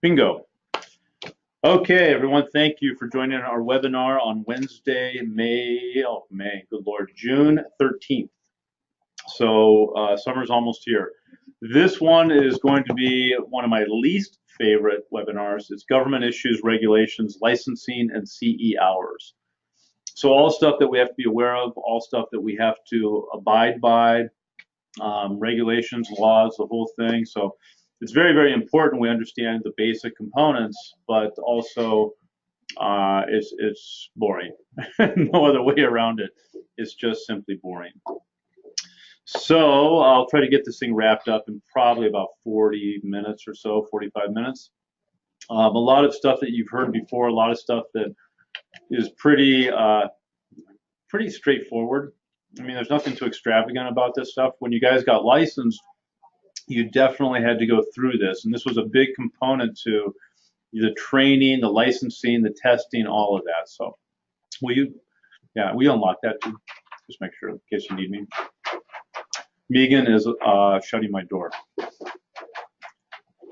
Bingo. Okay, everyone, thank you for joining our webinar on Wednesday, good Lord, June 13th. So summer's almost here. This one is going to be one of my least favorite webinars. It's government issues, regulations, licensing, and CE hours. So all stuff that we have to be aware of, all stuff that we have to abide by, regulations, laws, the whole thing. So it's very, very important we understand the basic components, but also it's boring. No other way around it. It's just simply boring. So I'll try to get this thing wrapped up in probably about 40 minutes or so, 45 minutes. A lot of stuff that you've heard before, a lot of stuff that is pretty straightforward. I mean, there's nothing too extravagant about this stuff. When you guys got licensed, you definitely had to go through this, and this was a big component to the training, the licensing, the testing, all of that. So we unlock that too. Just make sure in case you need me. Megan is shutting my door. You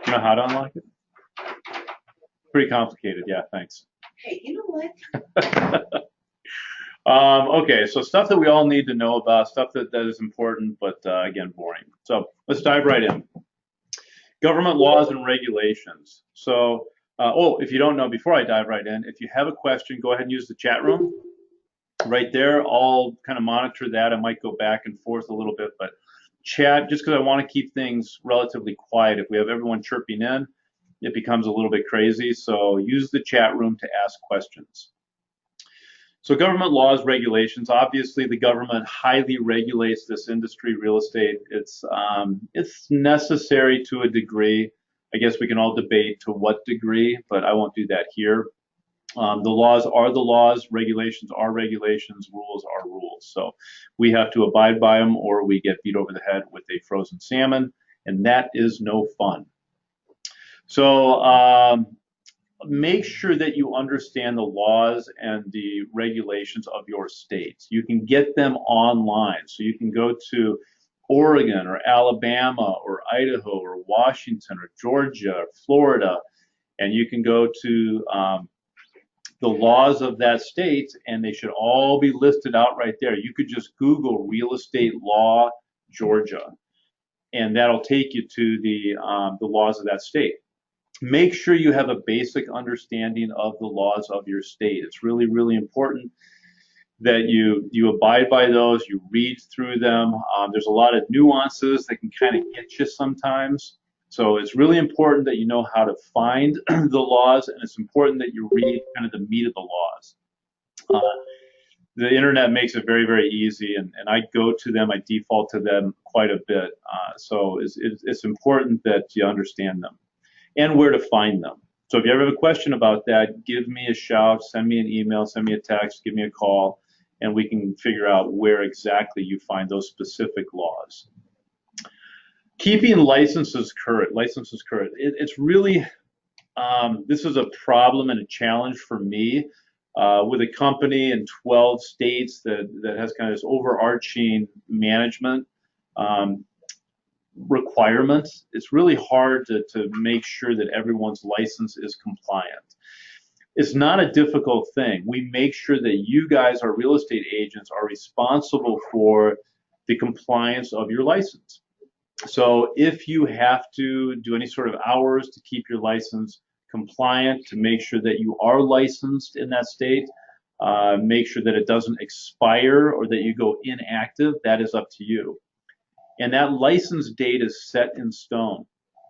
know how to unlock it? Pretty complicated. Yeah, thanks. Hey, you know what? Okay, so stuff that we all need to know about, stuff that is important, but again, boring. So let's dive right in. Government laws and regulations. So, if you don't know, before I dive right in, if you have a question, go ahead and use the chat room. Right there, I'll kind of monitor that. I might go back and forth a little bit, but chat, just because I want to keep things relatively quiet. If we have everyone chirping in, it becomes a little bit crazy. So use the chat room to ask questions. So government laws, regulations, obviously the government highly regulates this industry, real estate. It's necessary to a degree. I guess we can all debate to what degree, but I won't do that here. The laws are the laws, regulations are regulations, rules are rules. So we have to abide by them or we get beat over the head with a frozen salmon, and that is no fun. So make sure that you understand the laws and the regulations of your states. You can get them online. So you can go to Oregon or Alabama or Idaho or Washington or Georgia or Florida, and you can go to the laws of that state, and they should all be listed out right there. You could just Google real estate law Georgia, and that'll take you to the laws of that state. Make sure you have a basic understanding of the laws of your state. It's really, really important that you abide by those, you read through them. There's a lot of nuances that can kind of get you sometimes. So it's really important that you know how to find the laws, and it's important that you read kind of the meat of the laws. The internet makes it very, very easy, and I go to them, I default to them quite a bit. So it's important that you understand them and where to find them. So if you ever have a question about that, give me a shout, send me an email, send me a text, give me a call, and we can figure out where exactly you find those specific laws. Keeping licenses current, it's really, this is a problem and a challenge for me with a company in 12 states that has kind of this overarching management requirements. It's really hard to make sure that everyone's license is compliant. It's not a difficult thing. We make sure that you guys, our real estate agents, are responsible for the compliance of your license. So if you have to do any sort of hours to keep your license compliant, to make sure that you are licensed in that state, make sure that it doesn't expire or that you go inactive, that is up to you. And that license date is set in stone.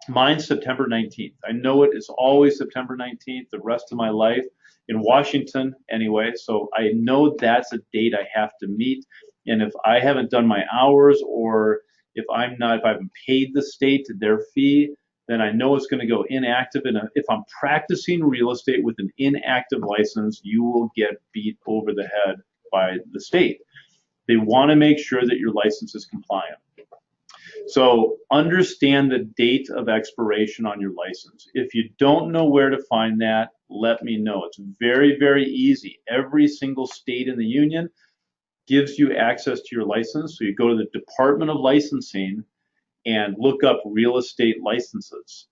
Mine's September 19th. I know it is always September 19th the rest of my life in Washington anyway, so I know that's a date I have to meet. And if I haven't done my hours, or if I haven't paid the state their fee, then I know it's going to go inactive. And if I'm practicing real estate with an inactive license, you will get beat over the head by the state. They want to make sure that your license is compliant. So understand the date of expiration on your license. If you don't know where to find that, let me know. It's very, very easy. Every single state in the union gives you access to your license. So you go to the Department of Licensing and look up real estate licenses.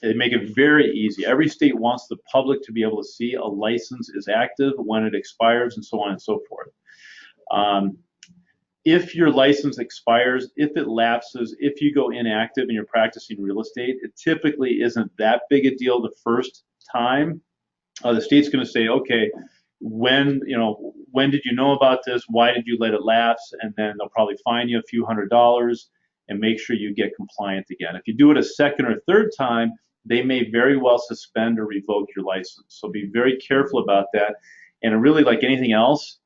They make it very easy. Every state wants the public to be able to see a license is active, when it expires, and so on and so forth. Um, if your license expires, if it lapses, if you go inactive and you're practicing real estate, it typically isn't that big a deal the first time. The state's going to say, okay, when did you know about this? Why did you let it lapse? And then they'll probably fine you a few $100s and make sure you get compliant again. If you do it a second or third time, they may very well suspend or revoke your license. So be very careful about that. And really, like anything else,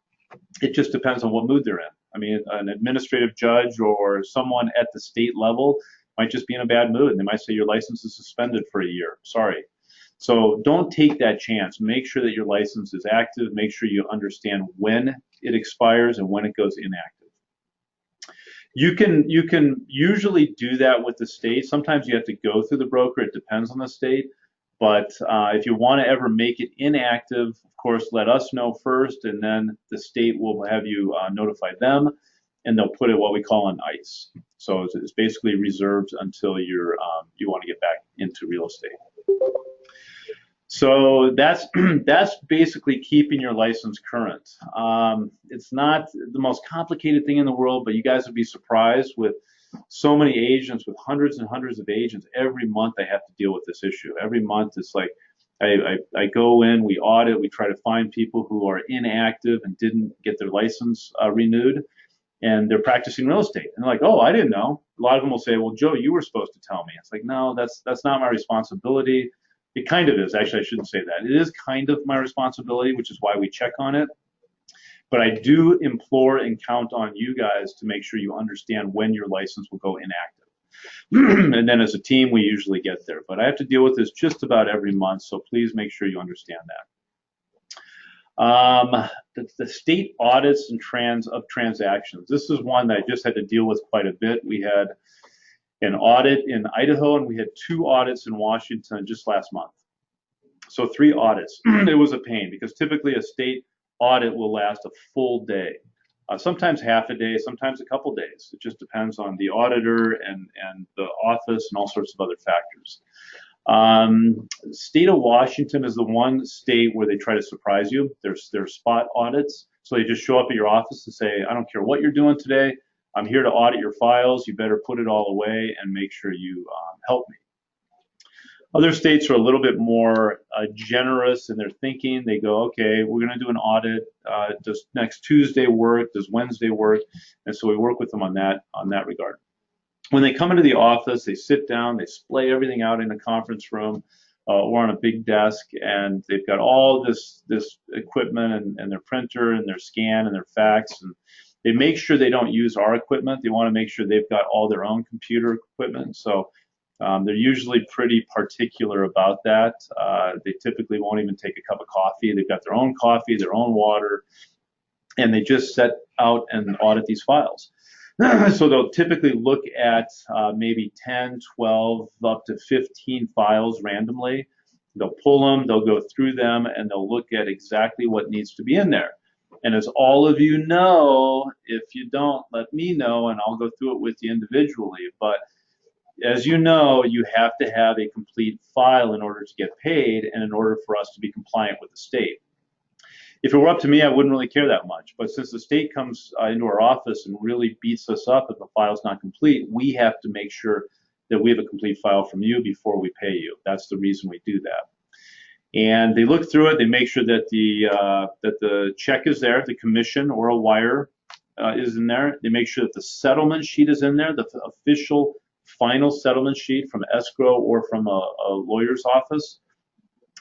it just depends on what mood they're in. I mean, an administrative judge or someone at the state level might just be in a bad mood, and they might say your license is suspended for a year. Sorry. So don't take that chance. Make sure that your license is active. Make sure you understand when it expires and when it goes inactive. You can usually do that with the state. Sometimes you have to go through the broker. It depends on the state. But if you want to ever make it inactive, of course, let us know first, and then the state will have you notify them, and they'll put it what we call on ice. So it's basically reserved until you want to get back into real estate. So that's that's basically keeping your license current. It's not the most complicated thing in the world, but you guys would be surprised with so many agents, with hundreds and hundreds of agents. Every month I have to deal with this issue. Every month it's like I go in, we audit, we try to find people who are inactive and didn't get their license renewed, and they're practicing real estate. And they're like, oh, I didn't know. A lot of them will say, well, Joe, you were supposed to tell me. It's like, no, that's not my responsibility. It kind of is. Actually, I shouldn't say that. It is kind of my responsibility, which is why we check on it. But I do implore and count on you guys to make sure you understand when your license will go inactive. And then as a team, we usually get there. But I have to deal with this just about every month, so please make sure you understand that. The state audits and transactions. This is one that I just had to deal with quite a bit. We had an audit in Idaho, and we had 2 audits in Washington just last month. So 3 audits. It was a pain because typically a state audit will last a full day, sometimes half a day, sometimes a couple days. It just depends on the auditor and the office and all sorts of other factors. State of Washington is the one state where they try to surprise you. There's spot audits. So they just show up at your office and say, I don't care what you're doing today. I'm here to audit your files. You better put it all away and make sure you help me. Other states are a little bit more generous in their thinking. They go, okay, we're going to do an audit. Does next Tuesday work? Does Wednesday work? And so we work with them on that regard. When they come into the office, they sit down, they splay everything out in a conference room or on a big desk, and they've got all this equipment and their printer and their scan and their fax, and they make sure they don't use our equipment. They want to make sure they've got all their own computer equipment. So they're usually pretty particular about that. They typically won't even take a cup of coffee. They've got their own coffee, their own water, and they just set out and audit these files. So they'll typically look at maybe 10, 12, up to 15 files randomly. They'll pull them, they'll go through them, and they'll look at exactly what needs to be in there. And as all of you know, if you don't, let me know, and I'll go through it with you individually. But as you know, you have to have a complete file in order to get paid and in order for us to be compliant with the state. If it were up to me, I wouldn't really care that much. But since the state comes into our office and really beats us up if the file's not complete, we have to make sure that we have a complete file from you before we pay you. That's the reason we do that. And they look through it. They make sure that the check is there, the commission or a wire is in there. They make sure that the settlement sheet is in there, the official final settlement sheet from escrow or from a lawyer's office.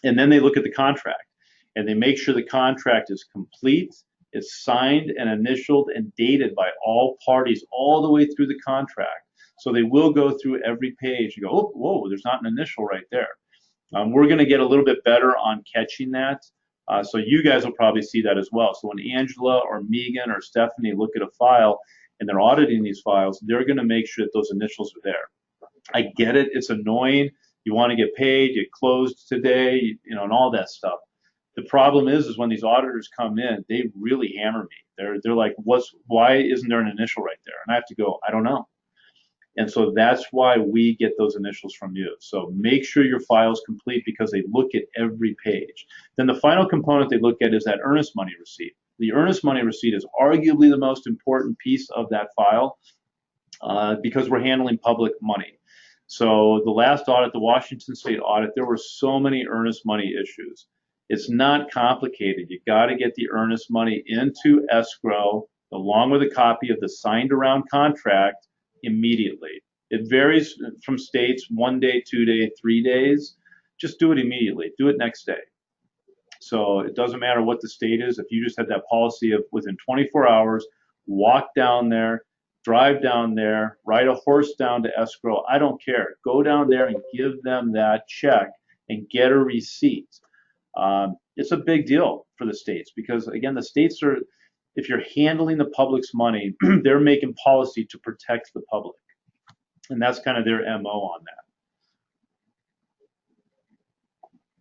And then they look at the contract. And they make sure the contract is complete, is signed and initialed and dated by all parties all the way through the contract. So they will go through every page. You go, oh, whoa, there's not an initial right there. We're going to get a little bit better on catching that. So you guys will probably see that as well. So when Angela or Megan or Stephanie look at a file and they're auditing these files, they're going to make sure that those initials are there. I get it. It's annoying. You want to get paid, you closed today, and all that stuff. The problem is when these auditors come in, they really hammer me. They're like, why isn't there an initial right there? And I have to go, I don't know. And so that's why we get those initials from you. So make sure your file's complete because they look at every page. Then the final component they look at is that earnest money receipt. The earnest money receipt is arguably the most important piece of that file because we're handling public money. So the last audit, the Washington State audit, there were so many earnest money issues. It's not complicated. You got to get the earnest money into escrow along with a copy of the signed around contract immediately. It varies from states, 1 day, 2 day, 3 days. Just do it immediately. Do it next day. So it doesn't matter what the state is. If you just had that policy of within 24 hours, walk down there, drive down there, ride a horse down to escrow. I don't care. Go down there and give them that check and get a receipt. It's a big deal for the states because, again, the states are, if you're handling the public's money, they're making policy to protect the public. And that's kind of their MO on that.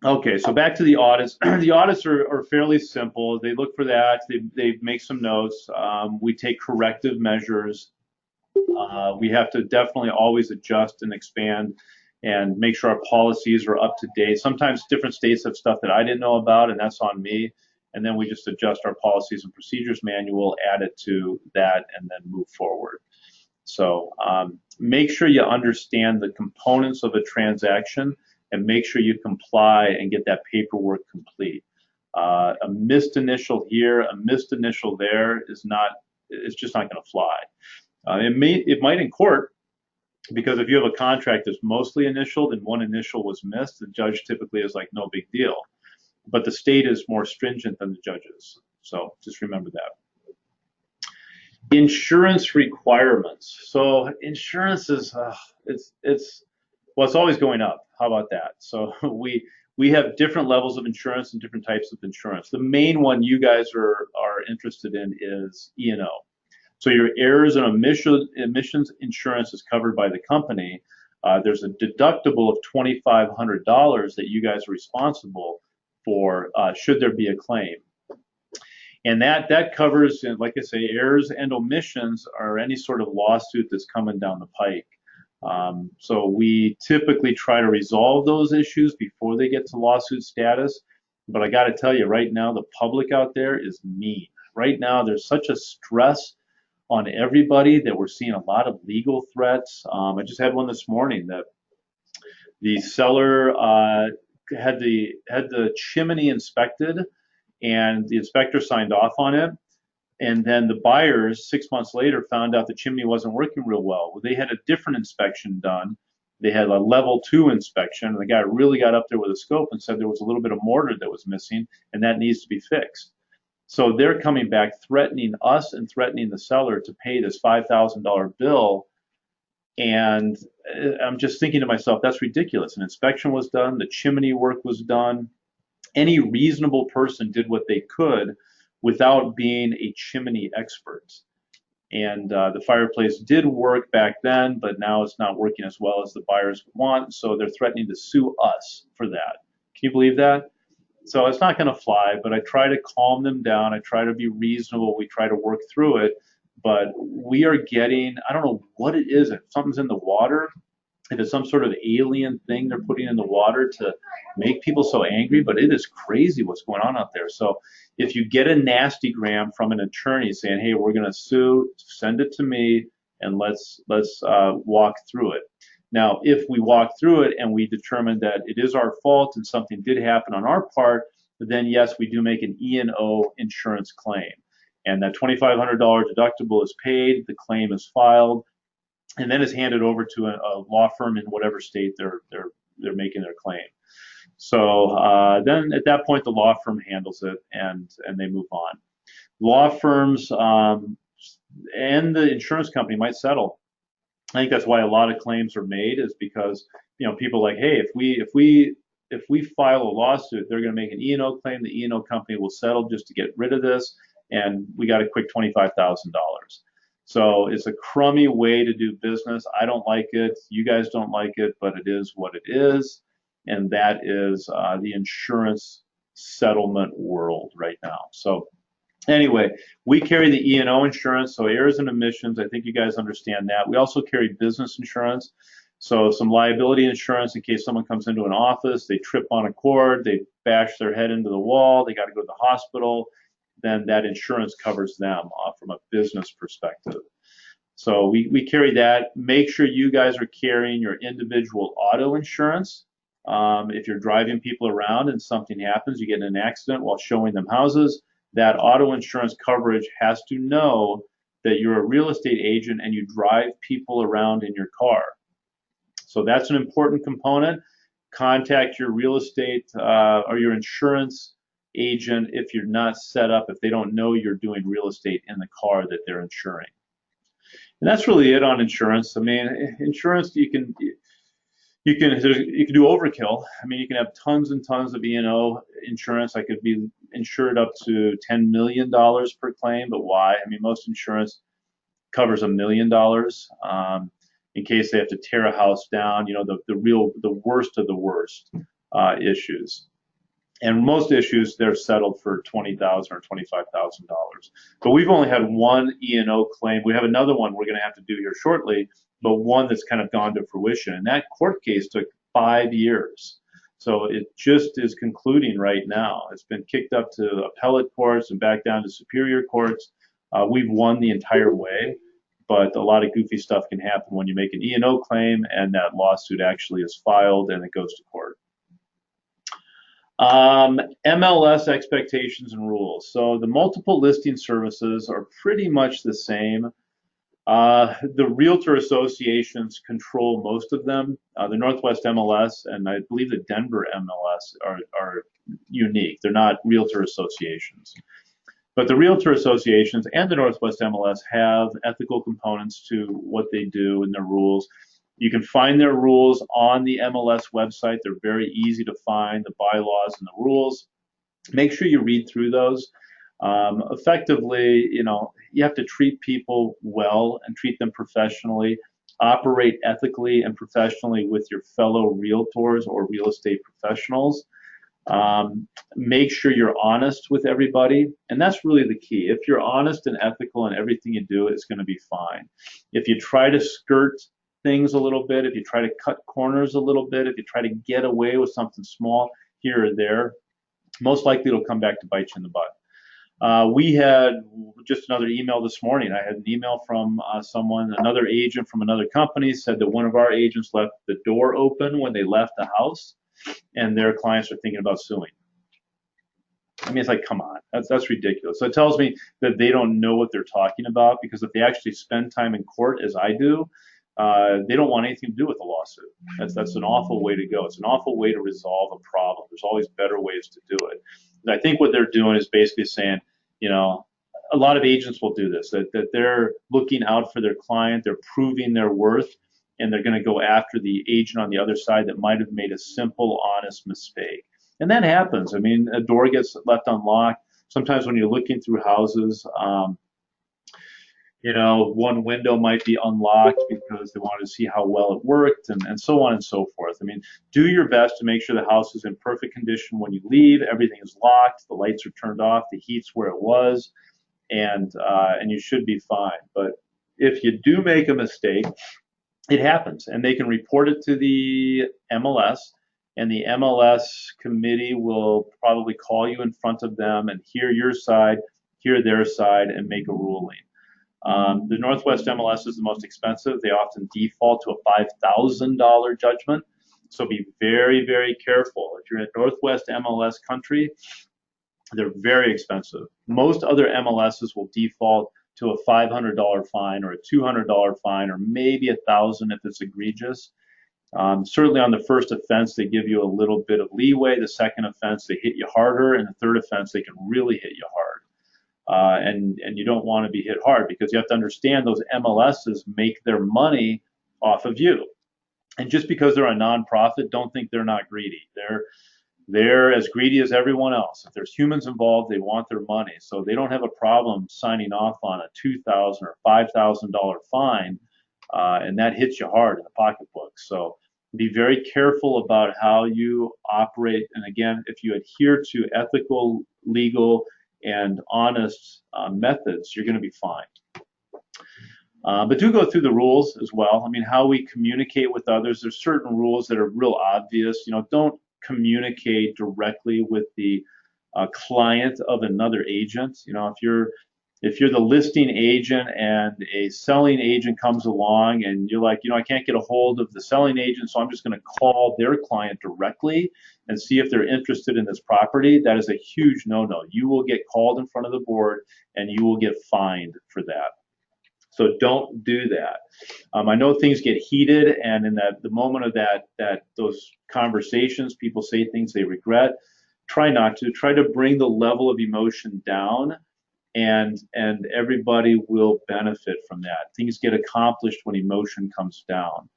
Okay, so back to the audits. The audits are fairly simple. They look for that. They make some notes. We take corrective measures. We have to definitely always adjust and expand and make sure our policies are up to date. Sometimes different states have stuff that I didn't know about, and that's on me. And then we just adjust our policies and procedures manual, add it to that, and then move forward. So make sure you understand the components of a transaction and make sure you comply and get that paperwork complete. A missed initial here, a missed initial there is not, it's just not going to fly. It might in court, because if you have a contract that's mostly initialed and one initial was missed, the judge typically is like, no big deal. But the state is more stringent than the judges. So just remember that. Insurance requirements. So insurance is, it's always going up. How about that? So we have different levels of insurance and different types of insurance. The main one you guys are interested in is E&O. So your errors and emissions insurance is covered by the company. There's a deductible of $2,500 that you guys are responsible for should there be a claim. And that covers, like I say, errors and omissions or any sort of lawsuit that's coming down the pike. So we typically try to resolve those issues before they get to lawsuit status. But I got to tell you, right now, the public out there is mean. Right now, there's such a stress on everybody that we're seeing a lot of legal threats. I just had one this morning that the seller had the chimney inspected, and the inspector signed off on it. And then the buyers, 6 months later, found out the chimney wasn't working real well. They had a different inspection done. They had a level 2 inspection, and the guy really got up there with a scope and said there was a little bit of mortar that was missing, and that needs to be fixed. So they're coming back threatening us and threatening the seller to pay this $5,000 bill. And I'm just thinking to myself, that's ridiculous. An inspection was done, the chimney work was done. Any reasonable person did what they could without being a chimney expert. And the fireplace did work back then, but now it's not working as well as the buyers want. So they're threatening to sue us for that. Can you believe that? So it's not going to fly, but I try to calm them down. I try to be reasonable. We try to work through it. But we are getting, I don't know what it is, if something's in the water, if it's some sort of alien thing they're putting in the water to make people so angry, but it is crazy what's going on out there. So if you get a nasty gram from an attorney saying, hey, we're going to sue, send it to me, and let's walk through it. Now, if we walk through it and we determine that it is our fault and something did happen on our part, then yes, we do make an E&O insurance claim. And that $2,500 deductible is paid, the claim is filed, and then is handed over to a law firm in whatever state they're making their claim. So then at that point, the law firm handles it and they move on. Law firms and the insurance company might settle. I think that's why a lot of claims are made, is because people are like, hey, if we file a lawsuit, they're going to make an E&O claim. The E&O company will settle just to get rid of this, and we got a quick $25,000. So it's a crummy way to do business. I don't like it. You guys don't like it, but it is what it is, and that is the insurance settlement world right now. So Anyway, we carry the E&O insurance, so errors and omissions. I think you guys understand that. We also carry business insurance, so some liability insurance in case someone comes into an office, they trip on a cord, they bash their head into the wall, they got to go to the hospital. Then that insurance covers them from a business perspective. So we carry that. Make sure you guys are carrying your individual auto insurance. If you're driving people around and something happens, you get in an accident while showing them houses, that auto insurance coverage has to know that you're a real estate agent and you drive people around in your car. So that's an important component. Contact your real estate or your insurance agent if you're not set up, if they don't know you're doing real estate in the car that they're insuring. And that's really it on insurance. I mean, insurance you can do overkill. I mean, you can have tons and tons of E&O insurance. I could be insured up to $10 million per claim, but why? I mean, most insurance covers $1 million in case they have to tear a house down. You know, the worst of the worst issues. And most issues they're settled for $20,000 or $25,000. But we've only had one E&O claim. We have another one we're going to have to do here shortly, but one that's kind of gone to fruition. And that court case took 5 years. So it just is concluding right now. It's been kicked up to appellate courts and back down to superior courts. We've won the entire way, but a lot of goofy stuff can happen when you make an E&O claim and that lawsuit actually is filed and it goes to court. MLS expectations and rules. So the multiple listing services are pretty much the same. The realtor associations control most of them. The Northwest MLS and I believe the Denver MLS are unique. They're not realtor associations. But the realtor associations and the Northwest MLS have ethical components to what they do and their rules. You can find their rules on the MLS website. They're very easy to find, the bylaws and the rules. Make sure you read through those. Effectively, you know, you have to treat people well and treat them professionally, operate ethically and professionally with your fellow realtors or real estate professionals. Make sure you're honest with everybody, and that's really the key. If you're honest and ethical in everything you do, it's going to be fine. If you try to skirt things a little bit, if you try to cut corners a little bit, if you try to get away with something small here or there, most likely it'll come back to bite you in the butt. We had just another email this morning. I had an email from someone, another agent from another company, said that one of our agents left the door open when they left the house, and their clients are thinking about suing. I mean, it's like, come on, that's ridiculous. So it tells me that they don't know what they're talking about, because if they actually spend time in court, as I do, they don't want anything to do with the lawsuit. That's an awful way to go. It's an awful way to resolve a problem. There's always better ways to do it. And I think what they're doing is basically saying, you know, a lot of agents will do this, that they're looking out for their client, they're proving their worth, and they're going to go after the agent on the other side that might have made a simple, honest mistake. And that happens. I mean, a door gets left unlocked. Sometimes when you're looking through houses, you know, one window might be unlocked because they wanted to see how well it worked, and so on and so forth. I mean, do your best to make sure the house is in perfect condition when you leave. Everything is locked, the lights are turned off, the heat's where it was, and you should be fine. But if you do make a mistake, it happens, and they can report it to the MLS, and the MLS committee will probably call you in front of them and hear your side, hear their side, and make a ruling. The Northwest MLS is the most expensive. They often default to a $5,000 judgment. So be very, very careful. If you're in Northwest MLS country, they're very expensive. Most other MLSs will default to a $500 fine or a $200 fine or maybe $1,000 if it's egregious. Certainly on the first offense, they give you a little bit of leeway. The second offense, they hit you harder. And the third offense, they can really hit you hard. And you don't want to be hit hard, because you have to understand those MLSs make their money off of you. And just because they're a nonprofit, don't think they're not greedy. They're as greedy as everyone else. If there's humans involved, they want their money. So they don't have a problem signing off on a $2,000 or $5,000 fine, and that hits you hard in the pocketbook. So be very careful about how you operate. And again, if you adhere to ethical, legal, and honest methods, you're going to be fine. But do go through the rules as well. I mean, how we communicate with others. There's certain rules that are real obvious. Don't communicate directly with the client of another agent. If you're the listing agent and a selling agent comes along and you're like, I can't get a hold of the selling agent, so I'm just going to call their client directly and see if they're interested in this property. That is a huge no-no. You will get called in front of the board and you will get fined for that. So don't do that. I know things get heated, and in the moment of those conversations, people say things they regret. Try not to. Try to bring the level of emotion down, and everybody will benefit from that. Things get accomplished when emotion comes down.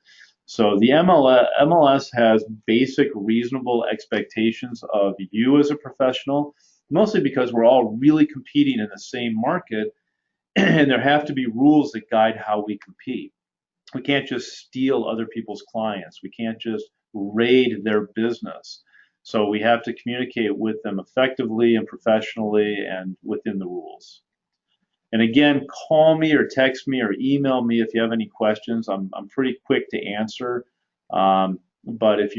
So the MLS has basic reasonable expectations of you as a professional, mostly because we're all really competing in the same market. And there have to be rules that guide how we compete. We can't just steal other people's clients. We can't just raid their business. So we have to communicate with them effectively and professionally and within the rules. And again, call me or text me or email me if you have any questions. I'm pretty quick to answer. But if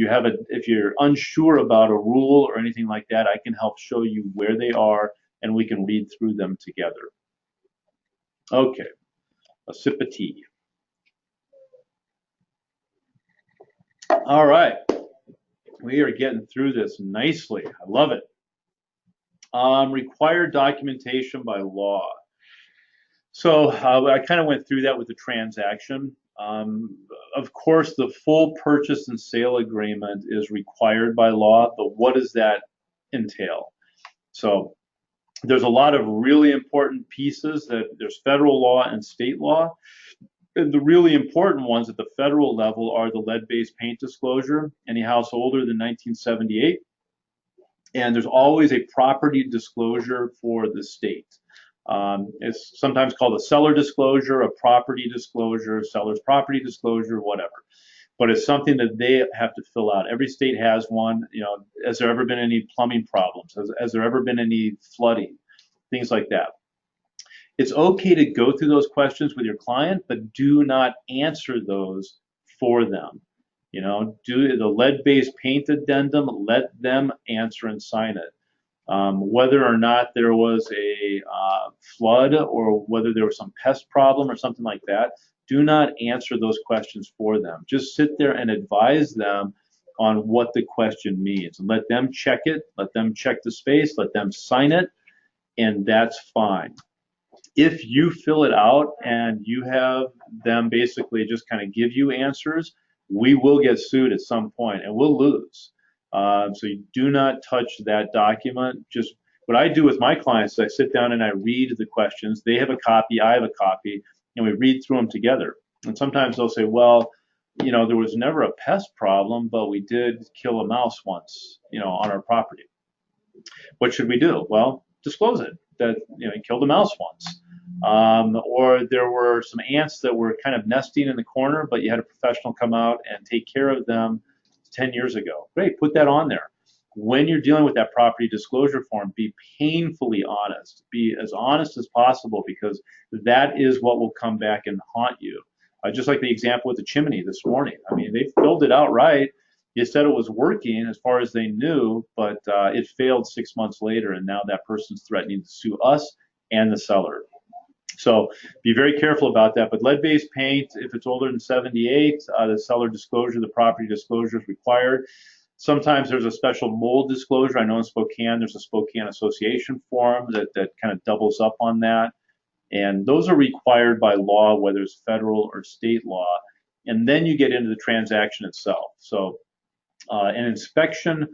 you're unsure about a rule or anything like that, I can help show you where they are and we can read through them together. Okay, a sip of tea. All right, we are getting through this nicely. I love it. Required documentation by law. So I kind of went through that with the transaction. Of course, the full purchase and sale agreement is required by law, but what does that entail? So there's a lot of really important pieces that there's federal law and state law. And the really important ones at the federal level are the lead-based paint disclosure, any house older than 1978. And there's always a property disclosure for the state. It's sometimes called a seller disclosure, a property disclosure, seller's property disclosure, whatever. But it's something that they have to fill out. Every state has one. Has there ever been any plumbing problems? Has there ever been any flooding? Things like that. It's okay to go through those questions with your client, but do not answer those for them. Do the lead-based paint addendum, let them answer and sign it. Whether or not there was a flood or whether there was some pest problem or something like that, do not answer those questions for them. Just sit there and advise them on what the question means. And let them check it, let them check the space, let them sign it, and that's fine. If you fill it out and you have them basically just kind of give you answers, we will get sued at some point and we'll lose. So you do not touch that document. Just what I do with my clients is I sit down and I read the questions. They have a copy, I have a copy, and we read through them together. And sometimes they'll say, well, there was never a pest problem, but we did kill a mouse once, on our property. What should we do? Well, disclose it, that you killed a mouse once. Or there were some ants that were kind of nesting in the corner, but you had a professional come out and take care of them 10 years ago. Great, put that on there. When you're dealing with that property disclosure form, be painfully honest. Be as honest as possible, because that is what will come back and haunt you. Just like the example with the chimney this morning. I mean, they filled it out right. They said it was working as far as they knew, but it failed 6 months later, and now that person's threatening to sue us and the seller. So be very careful about that. But lead-based paint, if it's older than 78, the seller disclosure, the property disclosure is required. Sometimes there's a special mold disclosure. I know in Spokane, there's a Spokane Association form that kind of doubles up on that. And those are required by law, whether it's federal or state law. And then you get into the transaction itself. So an inspection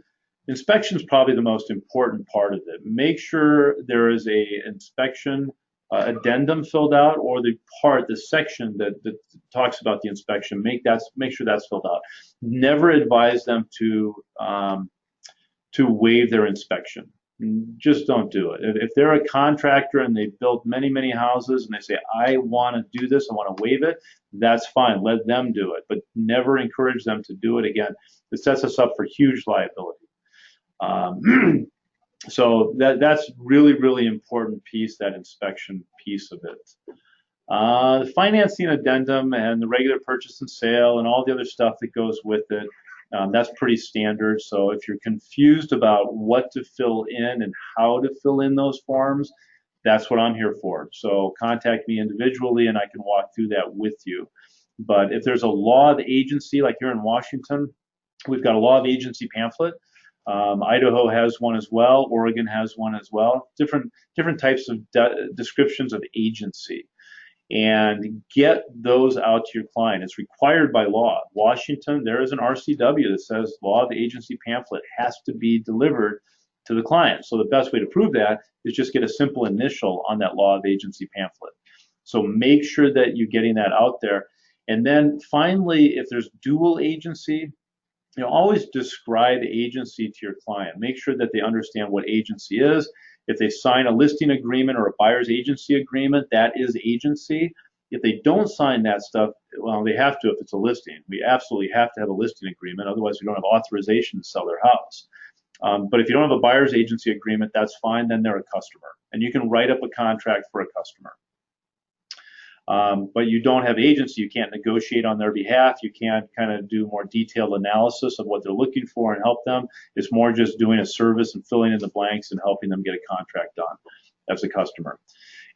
is probably the most important part of it. Make sure there is a inspection addendum filled out, or the section that talks about the inspection. Make sure that's filled out. Never advise them to waive their inspection. Just don't do it. If they're a contractor and they've built many houses and they say, I want to do this, I want to waive it, that's fine. Let them do it, but never encourage them to do it again. It sets us up for huge liability. So that's really, really important piece, that inspection piece of it. The financing addendum and the regular purchase and sale and all the other stuff that goes with it, that's pretty standard. So if you're confused about what to fill in and how to fill in those forms, that's what I'm here for. So contact me individually and I can walk through that with you. But if there's a law of agency, like here in Washington, we've got a law of agency pamphlet. Idaho has one as well. Oregon has one as well. Different types of descriptions of agency, and get those out to your client. It's required by law. Washington, there is an RCW that says law of agency pamphlet has to be delivered to the client. So the best way to prove that is just get a simple initial on that law of agency pamphlet. So make sure that you're getting that out there. And then finally, if there's dual agency, always describe agency to your client. Make sure that they understand what agency is. If they sign a listing agreement or a buyer's agency agreement, that is agency. If they don't sign that stuff, well, they have to if it's a listing. We absolutely have to have a listing agreement. Otherwise, we don't have authorization to sell their house. But if you don't have a buyer's agency agreement, that's fine. Then they're a customer. And you can write up a contract for a customer. But you don't have agency, you can't negotiate on their behalf, you can't kind of do more detailed analysis of what they're looking for and help them. It's more just doing a service and filling in the blanks and helping them get a contract done as a customer.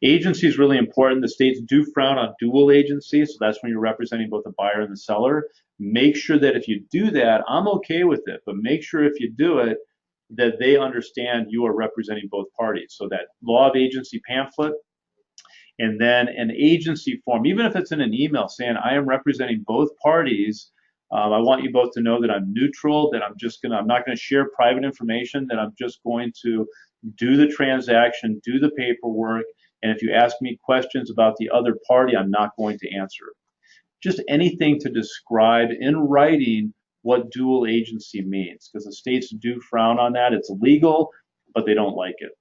Agency is really important. The states do frown on dual agency, so that's when you're representing both the buyer and the seller. Make sure that if you do that, I'm okay with it, but make sure if you do it, that they understand you are representing both parties. So that law of agency pamphlet, and then an agency form, even if it's in an email saying I am representing both parties. I want you both to know that I'm neutral, that I'm not gonna share private information, that I'm just going to do the transaction, do the paperwork, and if you ask me questions about the other party, I'm not going to answer. Just anything to describe in writing what dual agency means, because the states do frown on that. It's legal, but they don't like it.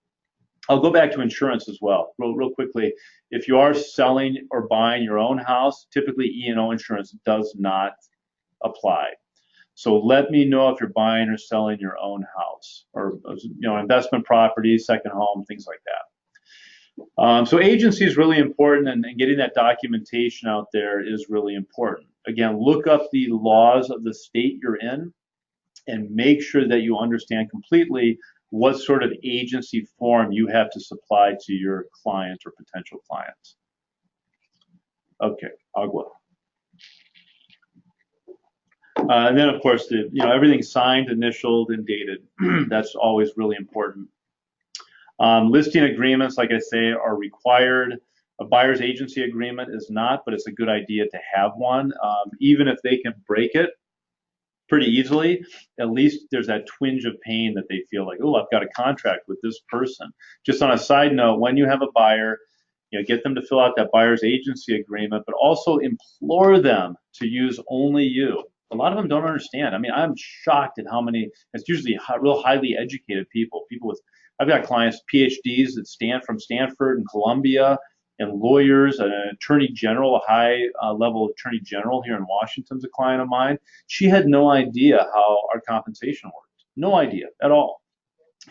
I'll go back to insurance as well, real quickly. If you are selling or buying your own house, typically E&O insurance does not apply. So let me know if you're buying or selling your own house, or investment property, second home, things like that. So agency is really important, and getting that documentation out there is really important. Again, look up the laws of the state you're in and make sure that you understand completely what sort of agency form you have to supply to your client or potential clients. Okay, agua. And then of course, everything's signed, initialed, and dated. That's always really important. Listing agreements, like I say, are required. A buyer's agency agreement is not, but it's a good idea to have one. Even if they can break it pretty easily, at least there's that twinge of pain that they feel like, oh, I've got a contract with this person. Just on a side note, when you have a buyer, get them to fill out that buyer's agency agreement, but also implore them to use only you. A lot of them don't understand. I mean, I'm shocked at how many, it's usually real highly educated people with, I've got clients, PhDs that stand from Stanford and Columbia, and lawyers, an attorney general, a high level attorney general here in Washington's a client of mine. She had no idea how our compensation worked. No idea at all.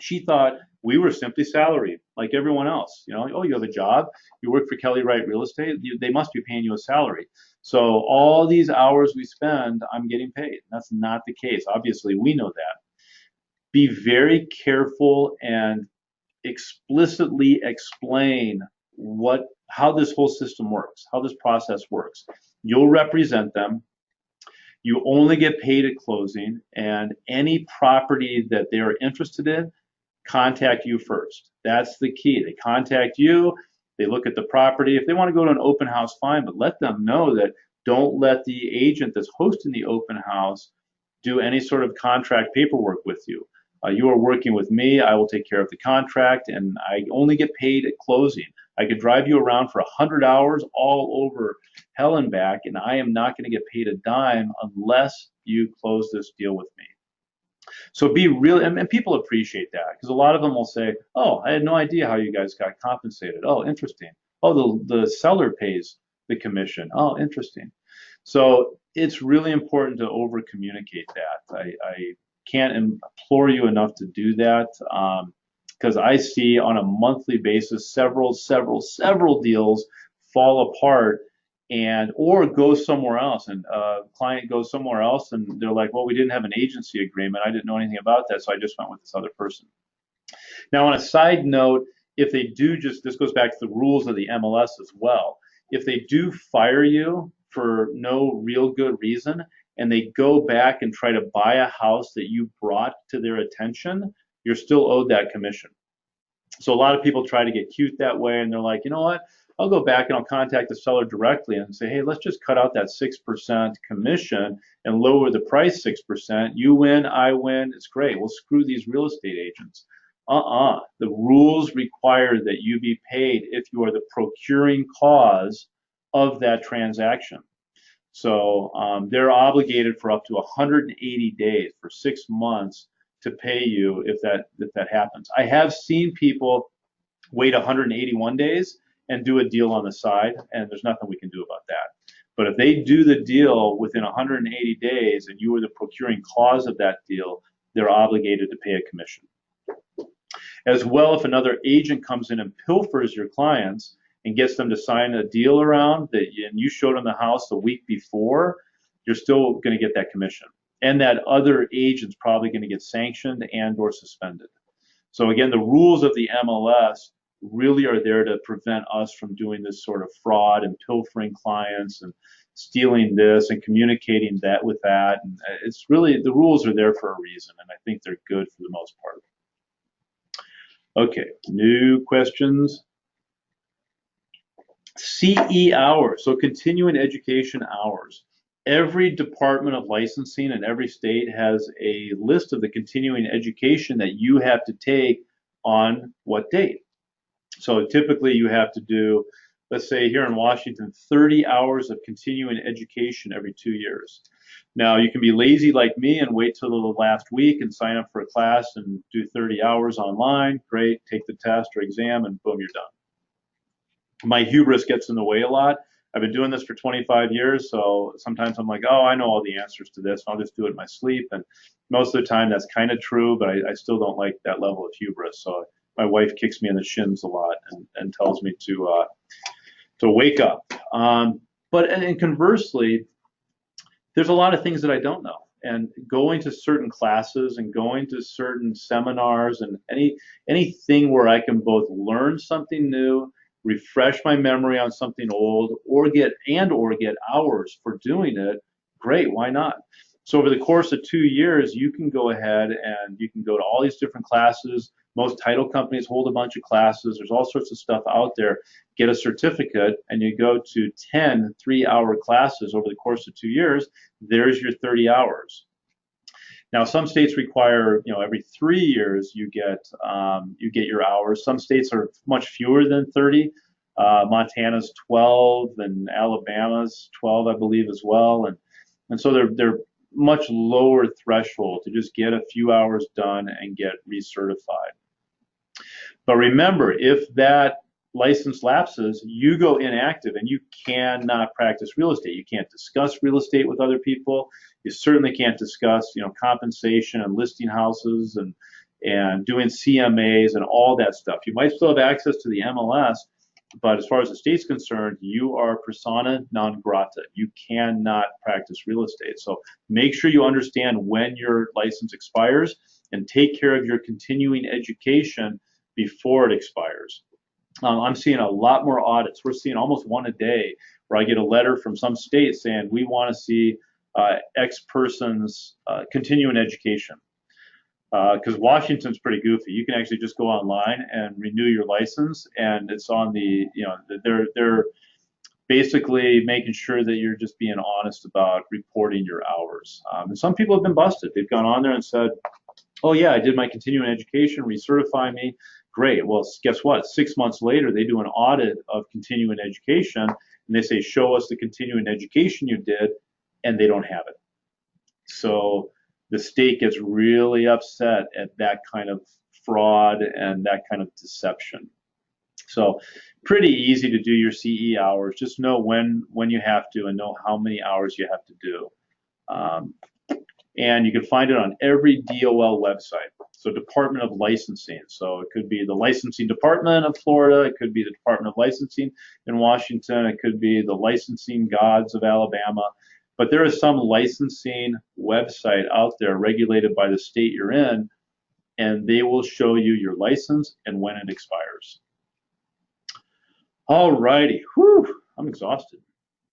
She thought we were simply salaried like everyone else. Oh, you have a job, you work for Kelly Wright Real Estate, they must be paying you a salary. So all these hours we spend, I'm getting paid. That's not the case. Obviously, we know that. Be very careful and explicitly explain how this whole system works, how this process works. You'll represent them. You only get paid at closing, and any property that they're interested in, contact you first. That's the key. They contact you, they look at the property. If they want to go to an open house, fine, but let them know that don't let the agent that's hosting the open house do any sort of contract paperwork with you. You are working with me, I will take care of the contract, and I only get paid at closing. I could drive you around for 100 hours all over hell and back, and I am not going to get paid a dime unless you close this deal with me. So be real, and people appreciate that, because a lot of them will say, oh, I had no idea how you guys got compensated. Oh, interesting. Oh, the seller pays the commission. Oh, interesting. So it's really important to over communicate that. I can't implore you enough to do that. because I see on a monthly basis several deals fall apart and or go somewhere else, and client goes somewhere else and they're like, well, we didn't have an agency agreement, I didn't know anything about that, so I just went with this other person. Now, on a side note, if they do just, this goes back to the rules of the MLS as well. If they do fire you for no real good reason and they go back and try to buy a house that you brought to their attention, you're still owed that commission. So a lot of people try to get cute that way, and they're like, you know what? I'll go back and I'll contact the seller directly and say, hey, let's just cut out that 6% commission and lower the price 6%. You win, I win. It's great. We'll screw these real estate agents. The rules require that you be paid if you are the procuring cause of that transaction. So they're obligated for up to 180 days, for 6 months, to pay you if that happens. I have seen people wait 181 days and do a deal on the side, and there's nothing we can do about that. But if they do the deal within 180 days and you are the procuring cause of that deal, they're obligated to pay a commission. As well, if another agent comes in and pilfers your clients and gets them to sign a deal around that, and you showed them the house the week before, you're still going to get that commission. And that other agent's probably going to get sanctioned and or suspended. So again, the rules of the MLS really are there to prevent us from doing this sort of fraud and pilfering clients and stealing this and communicating that with that. And it's really, the rules are there for a reason, and I think they're good for the most part. Okay, new questions. CE hours, so continuing education hours. Every department of licensing in every state has a list of the continuing education that you have to take on what date. So typically you have to do, let's say here in Washington, 30 hours of continuing education every 2 years. Now you can be lazy like me and wait till the last week and sign up for a class and do 30 hours online. Great, take the test or exam and boom, you're done. My hubris gets in the way a lot. I've been doing this for 25 years, so sometimes I'm like, oh, I know all the answers to this. I'll just do it in my sleep. And most of the time that's kind of true, but I still don't like that level of hubris. So my wife kicks me in the shins a lot and tells me to wake up. And conversely, there's a lot of things that I don't know. And going to certain classes and going to certain seminars and anything where I can both learn something new, refresh my memory on something old, or get hours for doing it, great, why not? So over the course of 2 years, you can go ahead and you can go to all these different classes. Most title companies hold a bunch of classes. There's all sorts of stuff out there. Get a certificate and you go to 10 3-hour classes over the course of 2 years. There's your 30 hours. Now, some states require, every 3 years you get your hours. Some states are much fewer than 30. Montana's 12 and Alabama's 12, I believe, as well. And so they're much lower threshold to just get a few hours done and get recertified. But remember, if that license lapses, you go inactive and you cannot practice real estate. You can't discuss real estate with other people. You certainly can't discuss, compensation and listing houses and doing CMAs and all that stuff. You might still have access to the MLS, but as far as the state's concerned, you are persona non grata. You cannot practice real estate. So make sure you understand when your license expires and take care of your continuing education before it expires. I'm seeing a lot more audits. We're seeing almost one a day where I get a letter from some state saying we want to see X person's continuing education. Because Washington's pretty goofy. You can actually just go online and renew your license, and it's on the, they're basically making sure that you're just being honest about reporting your hours. And some people have been busted. They've gone on there and said, oh yeah, I did my continuing education, recertify me. Great. Well, guess what? 6 months later, they do an audit of continuing education, and they say, show us the continuing education you did, and they don't have it. So the state gets really upset at that kind of fraud and that kind of deception. So pretty easy to do your CE hours. Just know when you have to and know how many hours you have to do. And you can find it on every DOL website. So Department of Licensing. So it could be the licensing department of Florida. It could be the Department of Licensing in Washington. It could be the licensing gods of Alabama. But there is some licensing website out there regulated by the state you're in, and they will show you your license and when it expires. All righty. Whew, I'm exhausted.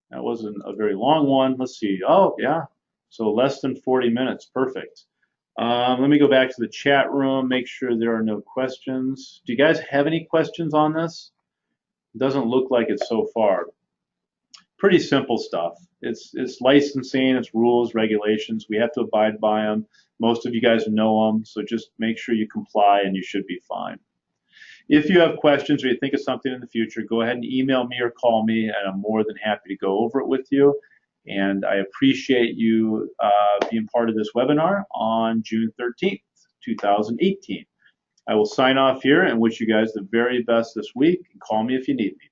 That wasn't a very long one. Let's see. Oh, yeah. So less than 40 minutes. Perfect. Let me go back to the chat room, make sure there are no questions. Do you guys have any questions on this? It doesn't look like it so far. Pretty simple stuff. It's licensing, it's rules, regulations. We have to abide by them. Most of you guys know them, so just make sure you comply and you should be fine. If you have questions or you think of something in the future, go ahead and email me or call me, and I'm more than happy to go over it with you. And I appreciate you being part of this webinar on June 13th, 2018. I will sign off here and wish you guys the very best this week, and call me if you need me.